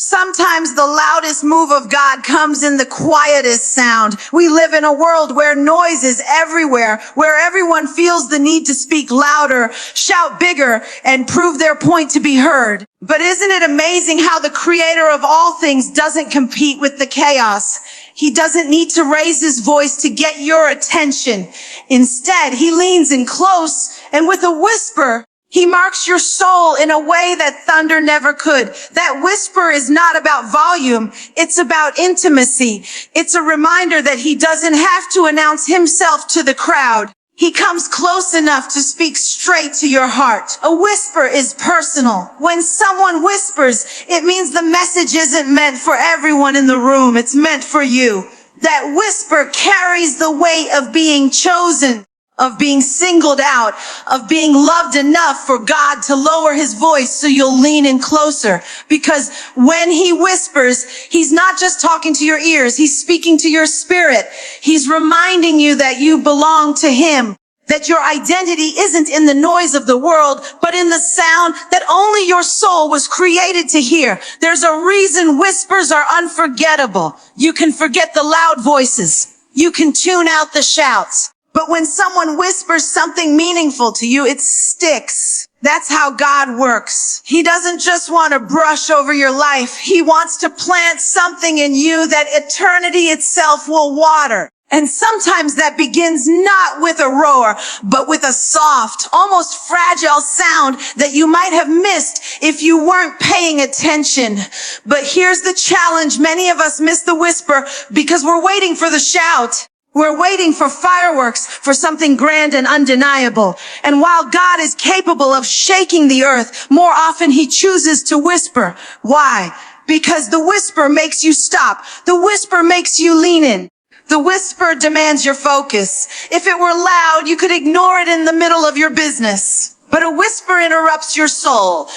Sometimes the loudest move of God comes in the quietest sound. We live in a world where noise is everywhere, where everyone feels the need to speak louder, shout bigger, and prove their point to be heard. But isn't it amazing how the creator of all things doesn't compete with the chaos? He doesn't need to raise his voice to get your attention. Instead, he leans in close, and with a whisper, he marks your soul in a way that thunder never could. That whisper is not about volume. It's about intimacy. It's a reminder that he doesn't have to announce himself to the crowd. He comes close enough to speak straight to your heart. A whisper is personal. When someone whispers, it means the message isn't meant for everyone in the room. It's meant for you. That whisper carries the weight of being chosen, of being singled out, of being loved enough for God to lower his voice so you'll lean in closer. Because when he whispers, he's not just talking to your ears, he's speaking to your spirit. He's reminding you that you belong to him, that your identity isn't in the noise of the world, but in the sound that only your soul was created to hear. There's a reason whispers are unforgettable. You can forget the loud voices. You can tune out the shouts. But when someone whispers something meaningful to you, it sticks. That's how God works. He doesn't just want to brush over your life. He wants to plant something in you that eternity itself will water. And sometimes that begins not with a roar, but with a soft, almost fragile sound that you might have missed if you weren't paying attention. But here's the challenge. Many of us miss the whisper because we're waiting for the shout. We're waiting for fireworks, for something grand and undeniable. And while God is capable of shaking the earth, more often he chooses to whisper. Why? Because the whisper makes you stop. The whisper makes you lean in. The whisper demands your focus. If it were loud, you could ignore it in the middle of your business. But a whisper interrupts your soul.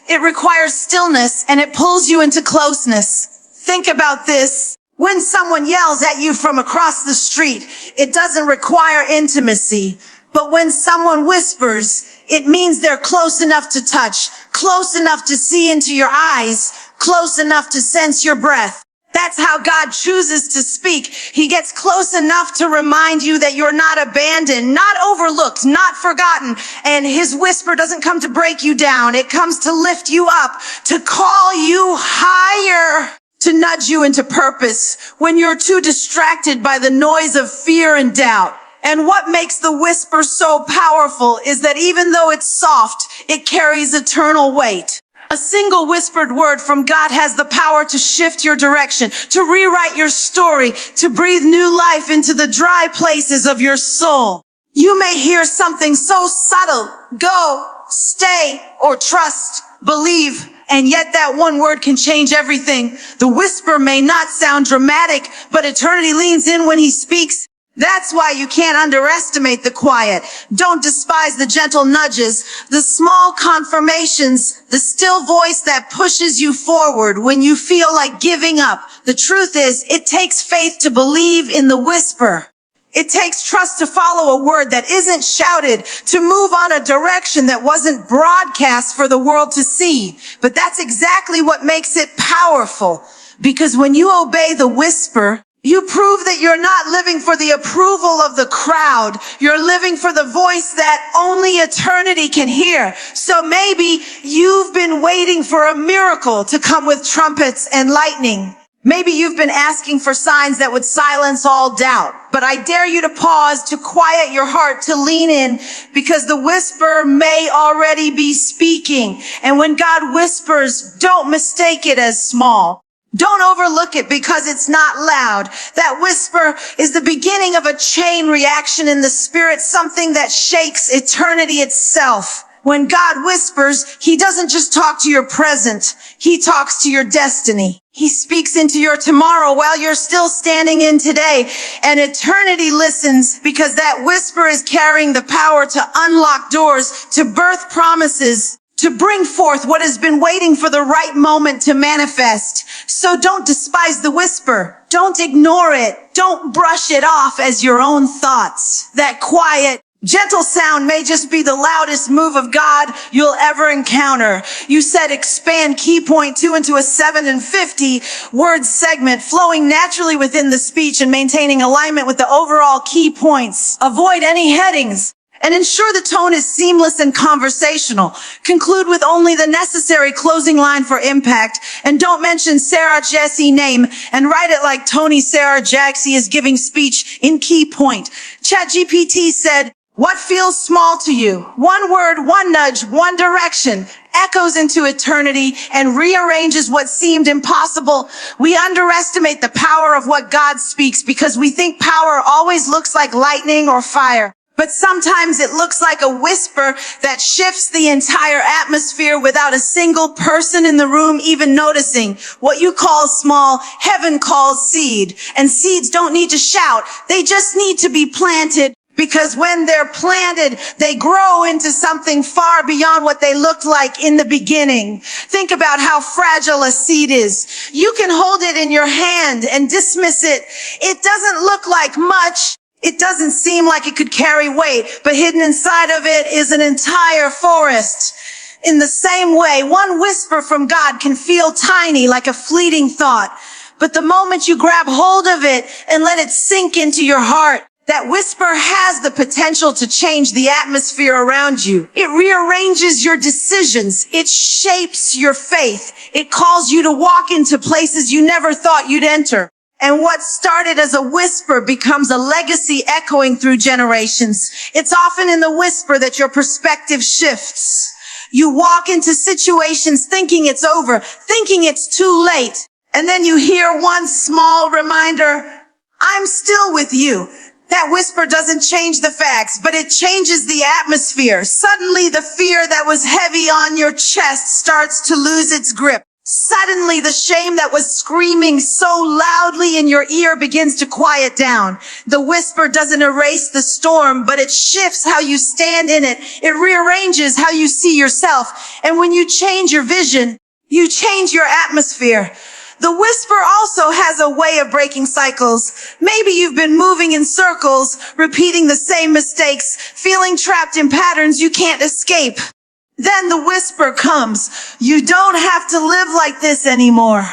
It requires stillness and it pulls you into closeness. Think about this. When someone yells at you from across the street, it doesn't require intimacy. But when someone whispers, it means they're close enough to touch, close enough to see into your eyes, close enough to sense your breath. That's how God chooses to speak. He gets close enough to remind you that you're not abandoned, not overlooked, not forgotten. And his whisper doesn't come to break you down. It comes to lift you up, to call you higher, to nudge you into purpose when you're too distracted by the noise of fear and doubt. And what makes the whisper so powerful is that even though it's soft, it carries eternal weight. A single whispered word from God has the power to shift your direction, to rewrite your story, to breathe new life into the dry places of your soul. You may hear something so subtle, go, stay, or trust, believe, and yet that one word can change everything. The whisper may not sound dramatic, but eternity leans in when he speaks. That's why you can't underestimate the quiet. Don't despise the gentle nudges, the small confirmations, the still voice that pushes you forward when you feel like giving up. The truth is, it takes faith to believe in the whisper. It takes trust to follow a word that isn't shouted, to move on a direction that wasn't broadcast for the world to see. But that's exactly what makes it powerful. Because when you obey the whisper, you prove that you're not living for the approval of the crowd. You're living for the voice that only eternity can hear. So maybe you've been waiting for a miracle to come with trumpets and lightning. Maybe you've been asking for signs that would silence all doubt. But I dare you to pause, to quiet your heart, to lean in, because the whisper may already be speaking. And when God whispers, don't mistake it as small. Don't overlook it because it's not loud. That whisper is the beginning of a chain reaction in the spirit, something that shakes eternity itself. When God whispers, he doesn't just talk to your present. He talks to your destiny. He speaks into your tomorrow while you're still standing in today. And eternity listens because that whisper is carrying the power to unlock doors, to birth promises, to bring forth what has been waiting for the right moment to manifest. So don't despise the whisper. Don't ignore it. Don't brush it off as your own thoughts. That quiet, Gentle sound may just be the loudest move of God you'll ever encounter. You said expand key point 2 into a 7 and 50 word segment, flowing naturally within the speech and maintaining alignment with the overall key points. Avoid any headings and ensure the tone is seamless and conversational. Conclude with only the necessary closing line for impact, and don't mention Sarah Jakse name, and write it like Tony Sarah Jakse is giving speech in key point. ChatGPT said, what feels small to you? One word, one nudge, one direction, echoes into eternity and rearranges what seemed impossible. We underestimate the power of what God speaks because we think power always looks like lightning or fire. But sometimes it looks like a whisper that shifts the entire atmosphere without a single person in the room even noticing. What you call small, heaven calls seed. And seeds don't need to shout. They just need to be planted. Because when they're planted, they grow into something far beyond what they looked like in the beginning. Think about how fragile a seed is. You can hold it in your hand and dismiss it. It doesn't look like much. It doesn't seem like it could carry weight, but hidden inside of it is an entire forest. In the same way, one whisper from God can feel tiny, like a fleeting thought. But the moment you grab hold of it and let it sink into your heart, that whisper has the potential to change the atmosphere around you. It rearranges your decisions. It shapes your faith. It calls you to walk into places you never thought you'd enter. And what started as a whisper becomes a legacy echoing through generations. It's often in the whisper that your perspective shifts. You walk into situations thinking it's over, thinking it's too late. And then you hear one small reminder, I'm still with you. That whisper doesn't change the facts, but it changes the atmosphere. Suddenly, the fear that was heavy on your chest starts to lose its grip. Suddenly, the shame that was screaming so loudly in your ear begins to quiet down. The whisper doesn't erase the storm, but it shifts how you stand in it. It rearranges how you see yourself. And when you change your vision, you change your atmosphere. The whisper also has a way of breaking cycles. Maybe you've been moving in circles, repeating the same mistakes, feeling trapped in patterns you can't escape. Then the whisper comes. You don't have to live like this anymore.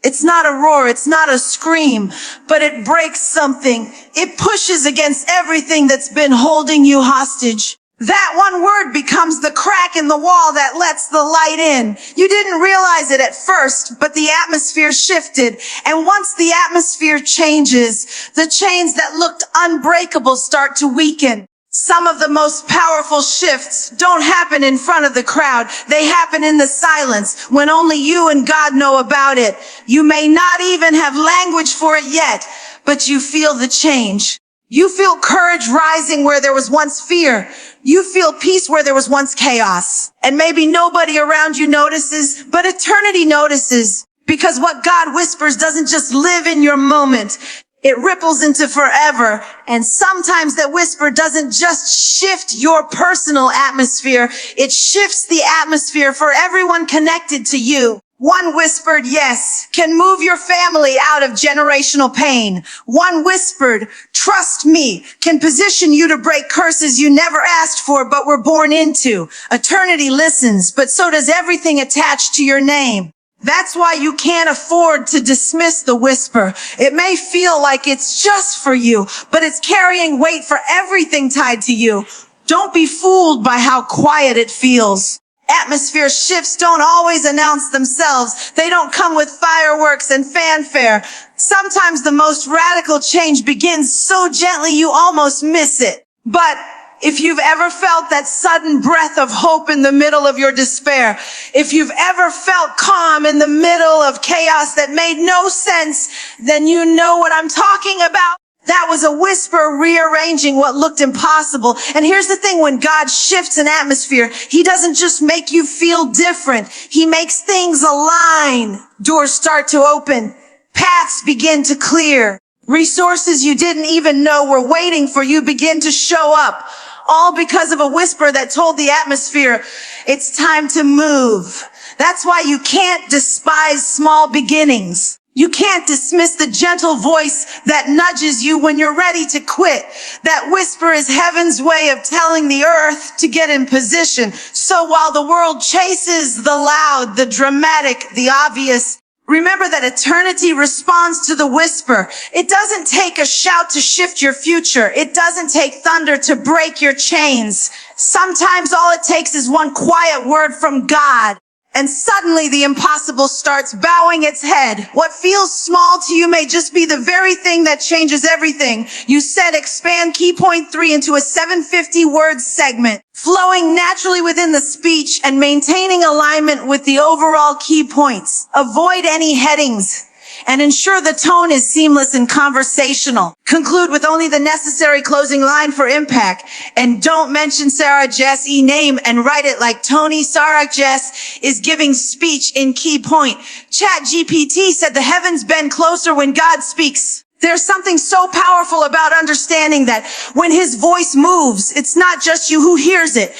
It's not a roar, it's not a scream, but it breaks something. It pushes against everything that's been holding you hostage. That one word becomes the crack in the wall that lets the light in. You didn't realize it at first, but the atmosphere shifted. And once the atmosphere changes, the chains that looked unbreakable start to weaken. Some of the most powerful shifts don't happen in front of the crowd. They happen in the silence, when only you and God know about it. You may not even have language for it yet, but you feel the change. You feel courage rising where there was once fear. You feel peace where there was once chaos. And maybe nobody around you notices, but eternity notices. Because what God whispers doesn't just live in your moment. It ripples into forever. And sometimes that whisper doesn't just shift your personal atmosphere. It shifts the atmosphere for everyone connected to you. One whispered yes can move your family out of generational pain. One whispered, trust me, can position you to break curses you never asked for but were born into. Eternity listens, but so does everything attached to your name. That's why you can't afford to dismiss the whisper. It may feel like it's just for you, but it's carrying weight for everything tied to you. Don't be fooled by how quiet it feels. Atmosphere shifts don't always announce themselves. They don't come with fireworks and fanfare. Sometimes the most radical change begins so gently you almost miss it. But if you've ever felt that sudden breath of hope in the middle of your despair, if you've ever felt calm in the middle of chaos that made no sense, then you know what I'm talking about. That was a whisper rearranging what looked impossible. And here's the thing, when God shifts an atmosphere, He doesn't just make you feel different. He makes things align. Doors start to open. Paths begin to clear. Resources you didn't even know were waiting for you begin to show up. All because of a whisper that told the atmosphere, it's time to move. That's why you can't despise small beginnings. You can't dismiss the gentle voice that nudges you when you're ready to quit. That whisper is heaven's way of telling the earth to get in position. So while the world chases the loud, the dramatic, the obvious, remember that eternity responds to the whisper. It doesn't take a shout to shift your future. It doesn't take thunder to break your chains. Sometimes all it takes is one quiet word from God. And suddenly the impossible starts bowing its head. What feels small to you may just be the very thing that changes everything. You said expand key point 3 into a 750 word segment, flowing naturally within the speech and maintaining alignment with the overall key points. Avoid any headings and ensure the tone is seamless and conversational. Conclude with only the necessary closing line for impact. And don't mention Sarah Jakse name and write it like Tony. Sarah Jakse is giving speech in key point. Chat GPT said the heavens bend closer when God speaks. There's something so powerful about understanding that when his voice moves, it's not just you who hears it.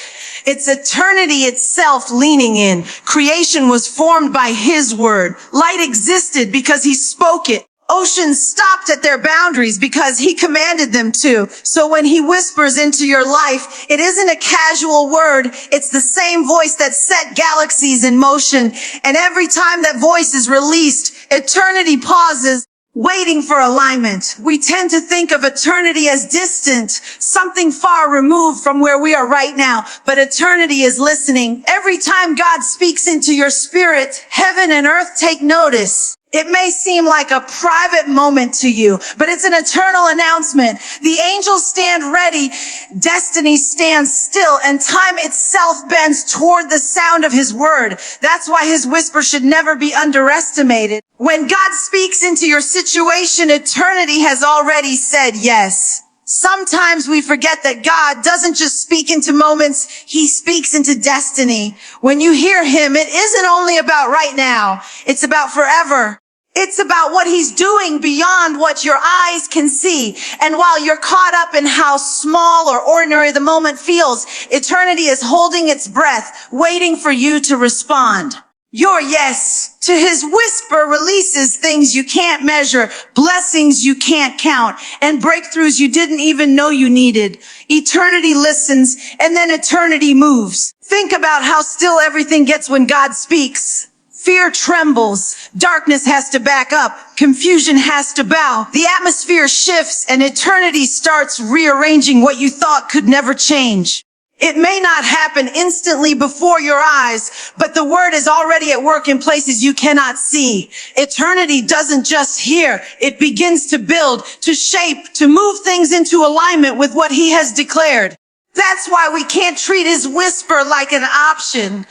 It's eternity itself leaning in. Creation was formed by his word. Light existed because he spoke it. Oceans stopped at their boundaries because he commanded them to. So when he whispers into your life, it isn't a casual word. It's the same voice that set galaxies in motion. And every time that voice is released, eternity pauses, waiting for alignment. We tend to think of eternity as distant, something far removed from where we are right now. But eternity is listening. Every time God speaks into your spirit, heaven and earth take notice. It may seem like a private moment to you, but it's an eternal announcement. The angels stand ready, destiny stands still, and time itself bends toward the sound of his word. That's why his whisper should never be underestimated. When God speaks into your situation, eternity has already said yes. Sometimes we forget that God doesn't just speak into moments, he speaks into destiny. When you hear him, it isn't only about right now, it's about forever. It's about what he's doing beyond what your eyes can see. And while you're caught up in how small or ordinary the moment feels, eternity is holding its breath, waiting for you to respond. Your yes to his whisper releases things you can't measure, blessings you can't count, and breakthroughs you didn't even know you needed. Eternity listens, and then eternity moves. Think about how still everything gets when God speaks. Fear trembles, darkness has to back up, confusion has to bow. The atmosphere shifts, and eternity starts rearranging what you thought could never change. It may not happen instantly before your eyes, but the word is already at work in places you cannot see. Eternity doesn't just hear. It begins to build, to shape, to move things into alignment with what he has declared. That's why we can't treat his whisper like an option.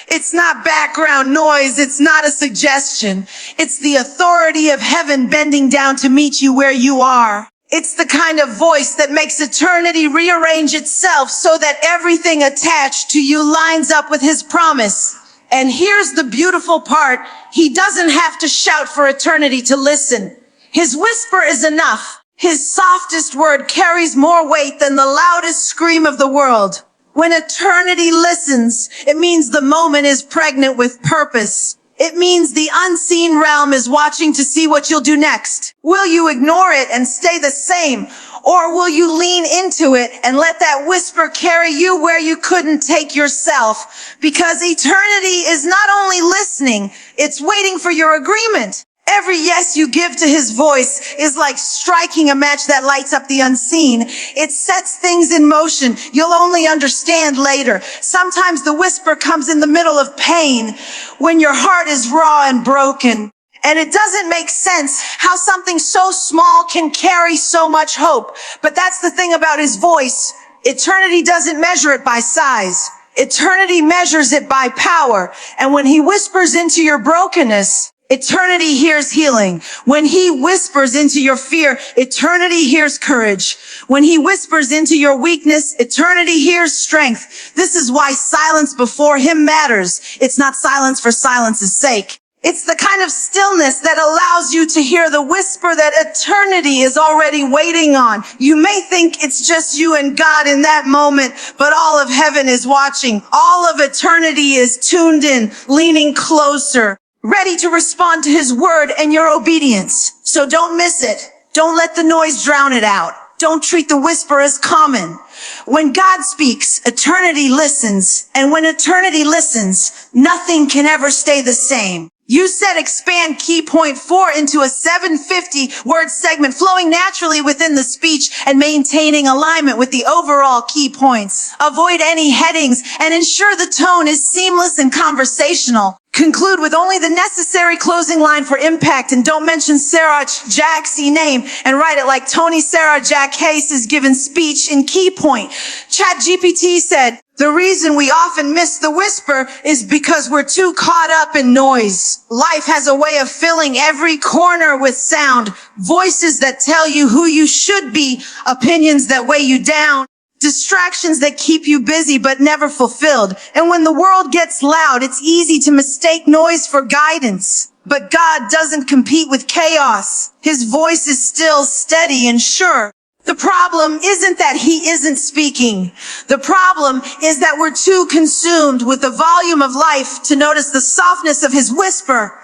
It's not background noise. It's not a suggestion. It's the authority of heaven bending down to meet you where you are. It's the kind of voice that makes eternity rearrange itself so that everything attached to you lines up with his promise. And here's the beautiful part. He doesn't have to shout for eternity to listen. His whisper is enough. His softest word carries more weight than the loudest scream of the world. When eternity listens, it means the moment is pregnant with purpose. It means the unseen realm is watching to see what you'll do next. Will you ignore it and stay the same? Or will you lean into it and let that whisper carry you where you couldn't take yourself? Because eternity is not only listening, it's waiting for your agreement. Every yes you give to his voice is like striking a match that lights up the unseen. It sets things in motion you'll only understand later. Sometimes the whisper comes in the middle of pain, when your heart is raw and broken. And it doesn't make sense how something so small can carry so much hope. But that's the thing about his voice. Eternity doesn't measure it by size. Eternity measures it by power. And when he whispers into your brokenness, eternity hears healing. When he whispers into your fear, eternity hears courage. When he whispers into your weakness, eternity hears strength. This is why silence before him matters. It's not silence for silence's sake. It's the kind of stillness that allows you to hear the whisper that eternity is already waiting on. You may think it's just you and God in that moment, but all of heaven is watching. All of eternity is tuned in, leaning closer, ready to respond to his word and your obedience. So don't miss it. Don't let the noise drown it out. Don't treat the whisper as common. When God speaks, eternity listens. And when eternity listens, nothing can ever stay the same. You said expand key point 4 into a 750 word segment, flowing naturally within the speech and maintaining alignment with the overall key points. Avoid any headings and ensure the tone is seamless and conversational. Conclude with only the necessary closing line for impact, and don't mention Sarah Jakse name, and write it like Tony Sarah Jakse is given speech in key point. ChatGPT said, the reason we often miss the whisper is because we're too caught up in noise. Life has a way of filling every corner with sound, voices that tell you who you should be, opinions that weigh you down, distractions that keep you busy but never fulfilled. And when the world gets loud, it's easy to mistake noise for guidance. But God doesn't compete with chaos. His voice is still steady and sure. The problem isn't that he isn't speaking. The problem is that we're too consumed with the volume of life to notice the softness of his whisper.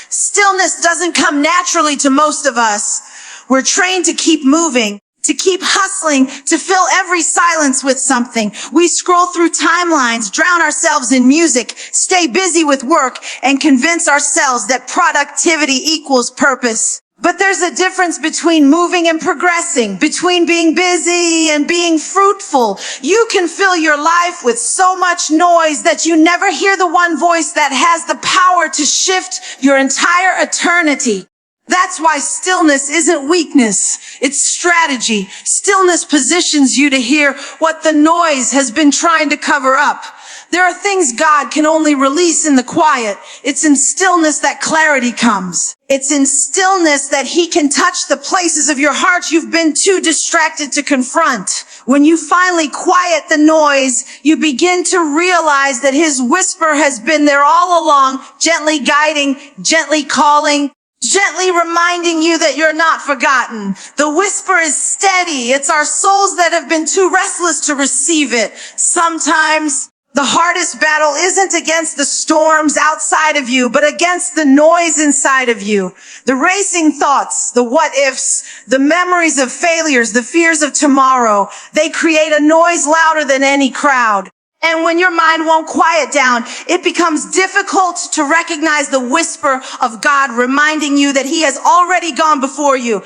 Stillness doesn't come naturally to most of us. We're trained to keep moving, to keep hustling, to fill every silence with something. We scroll through timelines, drown ourselves in music, stay busy with work, and convince ourselves that productivity equals purpose. But there's a difference between moving and progressing, between being busy and being fruitful. You can fill your life with so much noise that you never hear the one voice that has the power to shift your entire eternity. That's why stillness isn't weakness, it's strategy. Stillness positions you to hear what the noise has been trying to cover up. There are things God can only release in the quiet. It's in stillness that clarity comes. It's in stillness that he can touch the places of your heart you've been too distracted to confront. When you finally quiet the noise, you begin to realize that his whisper has been there all along, gently guiding, gently calling, gently reminding you that you're not forgotten. The whisper is steady. It's our souls that have been too restless to receive it. Sometimes the hardest battle isn't against the storms outside of you, but against the noise inside of you. The racing thoughts, the what ifs, the memories of failures, the fears of tomorrow, they create a noise louder than any crowd. And when your mind won't quiet down, it becomes difficult to recognize the whisper of God reminding you that he has already gone before you.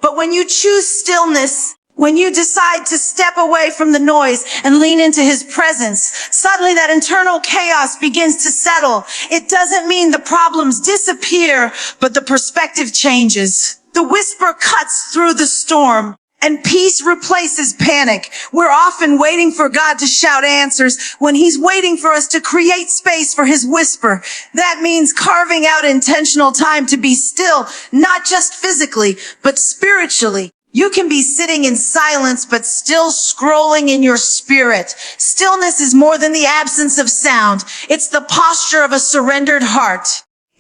But when you choose stillness, when you decide to step away from the noise and lean into his presence, suddenly that internal chaos begins to settle. It doesn't mean the problems disappear, but the perspective changes. The whisper cuts through the storm, and peace replaces panic. We're often waiting for God to shout answers when he's waiting for us to create space for his whisper. That means carving out intentional time to be still, not just physically, but spiritually. You can be sitting in silence, but still scrolling in your spirit. Stillness is more than the absence of sound. It's the posture of a surrendered heart.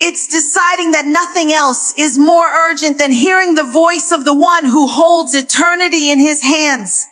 It's deciding that nothing else is more urgent than hearing the voice of the one who holds eternity in his hands.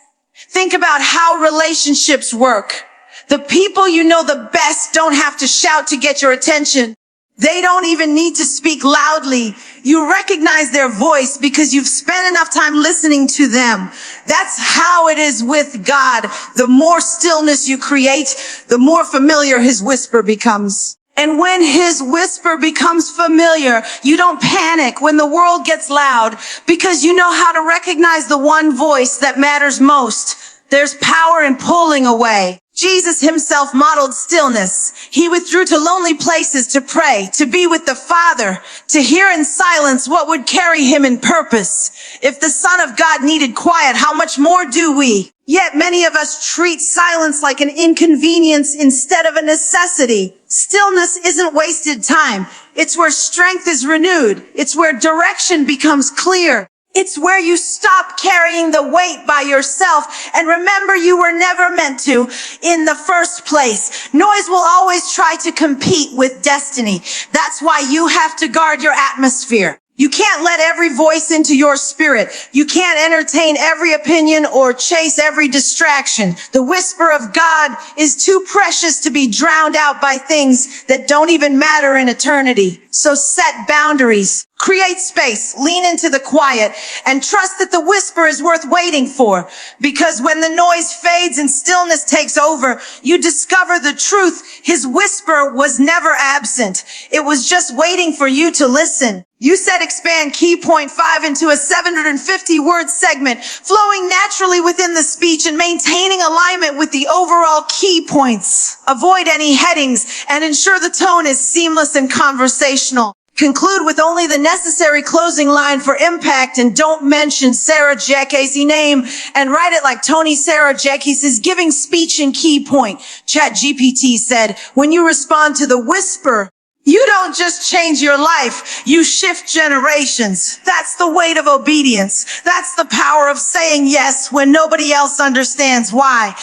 Think about how relationships work. The people you know the best don't have to shout to get your attention. They don't even need to speak loudly. You recognize their voice because you've spent enough time listening to them. That's how it is with God. The more stillness you create, the more familiar his whisper becomes. And when his whisper becomes familiar, you don't panic when the world gets loud because you know how to recognize the one voice that matters most. There's power in pulling away. Jesus himself modeled stillness. He withdrew to lonely places to pray, to be with the Father, to hear in silence what would carry him in purpose. If the Son of God needed quiet, how much more do we? Yet many of us treat silence like an inconvenience instead of a necessity. Stillness isn't wasted time. It's where strength is renewed. It's where direction becomes clear. It's where you stop carrying the weight by yourself and remember you were never meant to in the first place. Noise will always try to compete with destiny. That's why you have to guard your atmosphere. You can't let every voice into your spirit. You can't entertain every opinion or chase every distraction. The whisper of God is too precious to be drowned out by things that don't even matter in eternity. So set boundaries, create space, lean into the quiet, and trust that the whisper is worth waiting for. Because when the noise fades and stillness takes over, you discover the truth. His whisper was never absent. It was just waiting for you to listen. You said expand key point 5 into a 750 word segment, flowing naturally within the speech and maintaining alignment with the overall key points. Avoid any headings and ensure the tone is seamless and conversational. Conclude with only the necessary closing line for impact, and don't mention Sarah Jakse's name, and write it like Tony Sarah Jakse's giving speech and key point. ChatGPT said, when you respond to the whisper, you don't just change your life, you shift generations. That's the weight of obedience. That's the power of saying yes when nobody else understands why.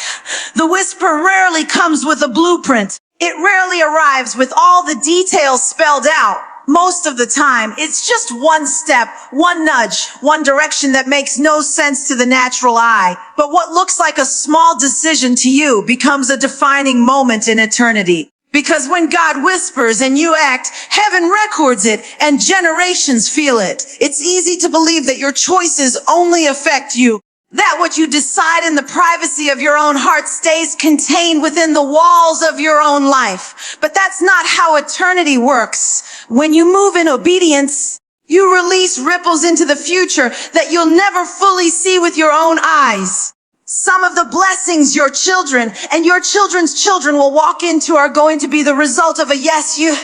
The whisper rarely comes with a blueprint. It rarely arrives with all the details spelled out. Most of the time, it's just one step, one nudge, one direction that makes no sense to the natural eye. But what looks like a small decision to you becomes a defining moment in eternity. Because when God whispers and you act, heaven records it and generations feel it. It's easy to believe that your choices only affect you. That what you decide in the privacy of your own heart stays contained within the walls of your own life. But that's not how eternity works. When you move in obedience, you release ripples into the future that you'll never fully see with your own eyes. Some of the blessings your children and your children's children will walk into are going to be the result of a yes you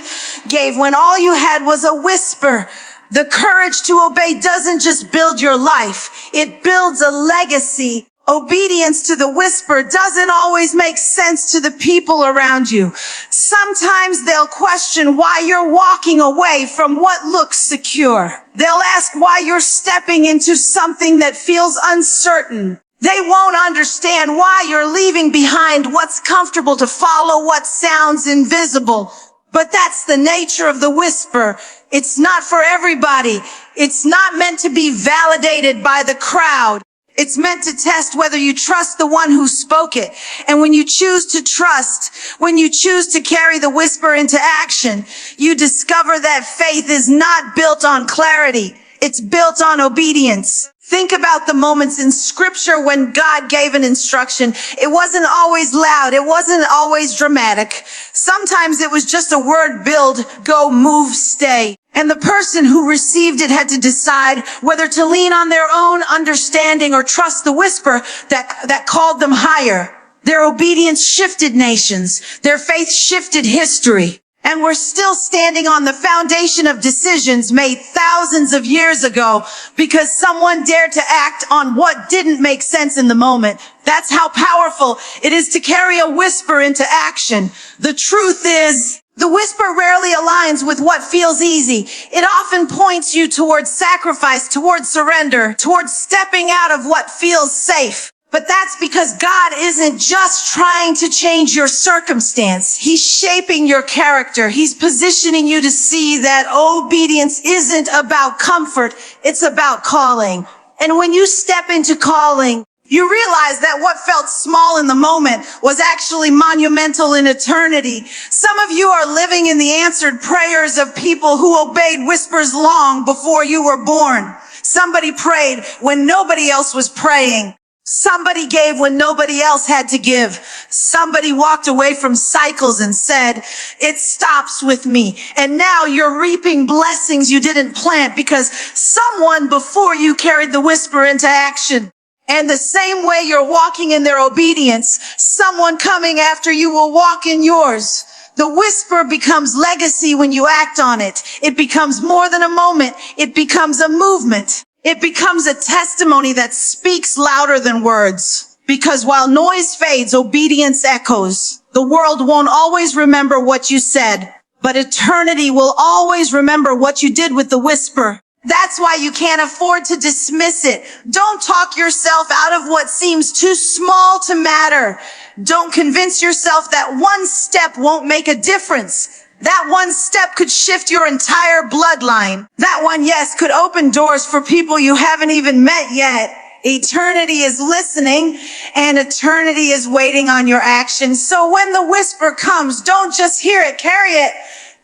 gave when all you had was a whisper. The courage to obey doesn't just build your life, it builds a legacy. Obedience to the whisper doesn't always make sense to the people around you. Sometimes they'll question why you're walking away from what looks secure. They'll ask why you're stepping into something that feels uncertain. They won't understand why you're leaving behind what's comfortable to follow what sounds invisible. But that's the nature of the whisper. It's not for everybody. It's not meant to be validated by the crowd. It's meant to test whether you trust the one who spoke it. And when you choose to trust, when you choose to carry the whisper into action, you discover that faith is not built on clarity. It's built on obedience. Think about the moments in scripture when God gave an instruction. It wasn't always loud. It wasn't always dramatic. Sometimes it was just a word: build, go, move, stay. And the person who received it had to decide whether to lean on their own understanding or trust the whisper that called them higher. Their obedience shifted nations. Their faith shifted history. And we're still standing on the foundation of decisions made thousands of years ago because someone dared to act on what didn't make sense in the moment. That's how powerful it is to carry a whisper into action. The truth is, the whisper rarely aligns with what feels easy. It often points you towards sacrifice, towards surrender, towards stepping out of what feels safe. But that's because God isn't just trying to change your circumstance. He's shaping your character. He's positioning you to see that obedience isn't about comfort. It's about calling. And when you step into calling, you realize that what felt small in the moment was actually monumental in eternity. Some of you are living in the answered prayers of people who obeyed whispers long before you were born. Somebody prayed when nobody else was praying. Somebody gave when nobody else had to give. Somebody walked away from cycles and said, it stops with me. And now you're reaping blessings you didn't plant because someone before you carried the whisper into action. And the same way you're walking in their obedience, someone coming after you will walk in yours. The whisper becomes legacy when you act on it. It becomes more than a moment. It becomes a movement. It becomes a testimony that speaks louder than words. Because while noise fades, obedience echoes. The world won't always remember what you said, but eternity will always remember what you did with the whisper. That's why you can't afford to dismiss it. Don't talk yourself out of what seems too small to matter. Don't convince yourself that one step won't make a difference. That one step could shift your entire bloodline. That one yes could open doors for people you haven't even met yet. Eternity is listening, and eternity is waiting on your actions. So when the whisper comes, don't just hear it, carry it.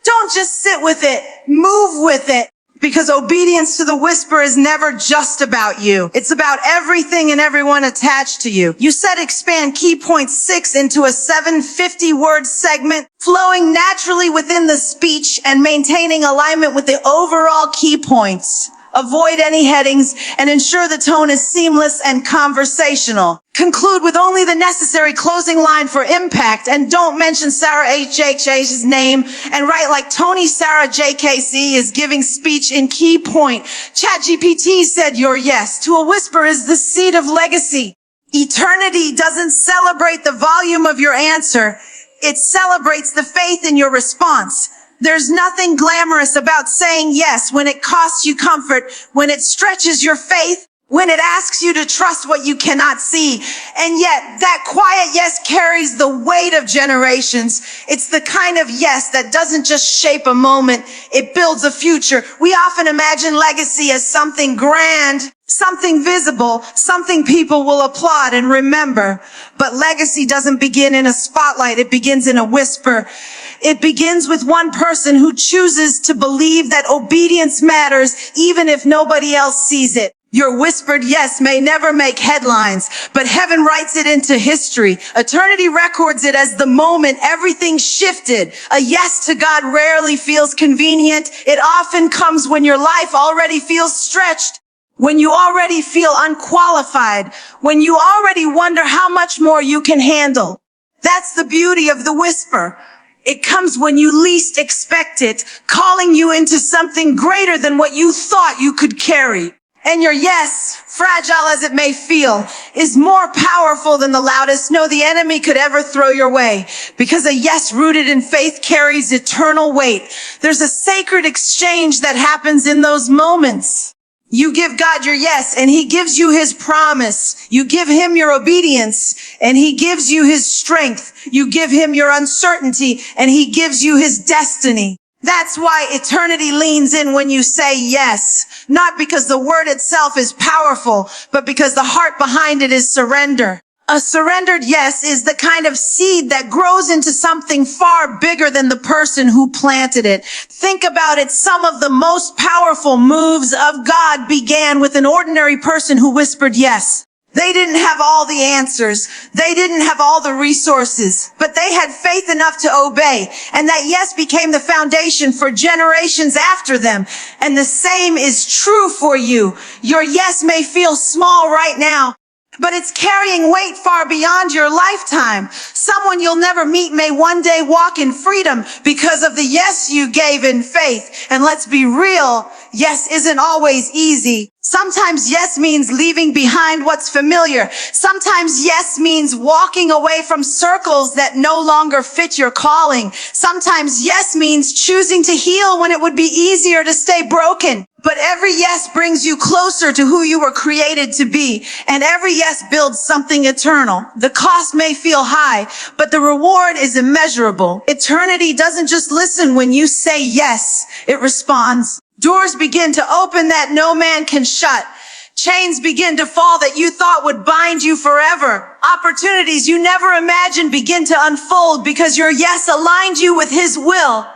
Don't just sit with it, move with it. Because obedience to the whisper is never just about you. It's about everything and everyone attached to you. You said expand key point 6 into a 750-word segment, flowing naturally within the speech and maintaining alignment with the overall key points. Avoid any headings and ensure the tone is seamless and conversational. Conclude with only the necessary closing line for impact, and don't mention Sarah H. Jakse's name, and write like Tony Sarah JKC is giving speech in key point. ChatGPT said your yes to a whisper is the seed of legacy. Eternity doesn't celebrate the volume of your answer. It celebrates the faith in your response. There's nothing glamorous about saying yes when it costs you comfort, when it stretches your faith, when it asks you to trust what you cannot see. And yet, that quiet yes carries the weight of generations. It's the kind of yes that doesn't just shape a moment, it builds a future. We often imagine legacy as something grand, something visible, something people will applaud and remember. But legacy doesn't begin in a spotlight, it begins in a whisper. It begins with one person who chooses to believe that obedience matters even if nobody else sees it. Your whispered yes may never make headlines, but heaven writes it into history. Eternity records it as the moment everything shifted. A yes to God rarely feels convenient. It often comes when your life already feels stretched, when you already feel unqualified, when you already wonder how much more you can handle. That's the beauty of the whisper. It comes when you least expect it, calling you into something greater than what you thought you could carry. And your yes, fragile as it may feel, is more powerful than the loudest no the enemy could ever throw your way. Because a yes rooted in faith carries eternal weight. There's a sacred exchange that happens in those moments. You give God your yes, and he gives you his promise. You give him your obedience, and he gives you his strength. You give him your uncertainty, and he gives you his destiny. That's why eternity leans in when you say yes. Not because the word itself is powerful, but because the heart behind it is surrender. A surrendered yes is the kind of seed that grows into something far bigger than the person who planted it. Think about it. Some of the most powerful moves of God began with an ordinary person who whispered yes. They didn't have all the answers. They didn't have all the resources, but they had faith enough to obey. And that yes became the foundation for generations after them. And the same is true for you. Your yes may feel small right now, but it's carrying weight far beyond your lifetime. Someone you'll never meet may one day walk in freedom because of the yes you gave in faith. And let's be real, yes isn't always easy. Sometimes yes means leaving behind what's familiar. Sometimes yes means walking away from circles that no longer fit your calling. Sometimes yes means choosing to heal when it would be easier to stay broken. But every yes brings you closer to who you were created to be. And every yes builds something eternal. The cost may feel high, but the reward is immeasurable. Eternity doesn't just listen when you say yes, it responds. Doors begin to open that no man can shut. Chains begin to fall that you thought would bind you forever. Opportunities you never imagined begin to unfold because your yes aligned you with his will.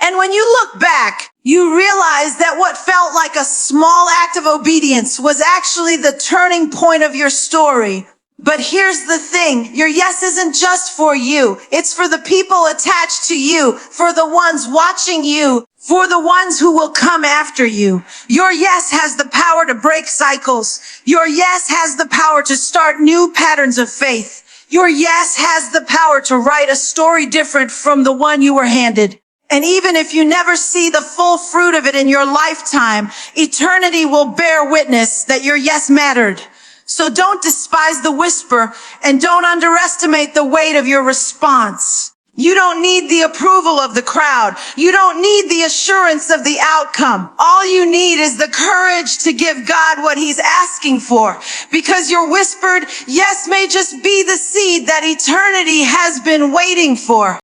And when you look back, you realize that what felt like a small act of obedience was actually the turning point of your story. But here's the thing, your yes isn't just for you. It's for the people attached to you, for the ones watching you, for the ones who will come after you. Your yes has the power to break cycles. Your yes has the power to start new patterns of faith. Your yes has the power to write a story different from the one you were handed. And even if you never see the full fruit of it in your lifetime, eternity will bear witness that your yes mattered. So don't despise the whisper and don't underestimate the weight of your response. You don't need the approval of the crowd. You don't need the assurance of the outcome. All you need is the courage to give God what he's asking for. Because your whispered yes may just be the seed that eternity has been waiting for.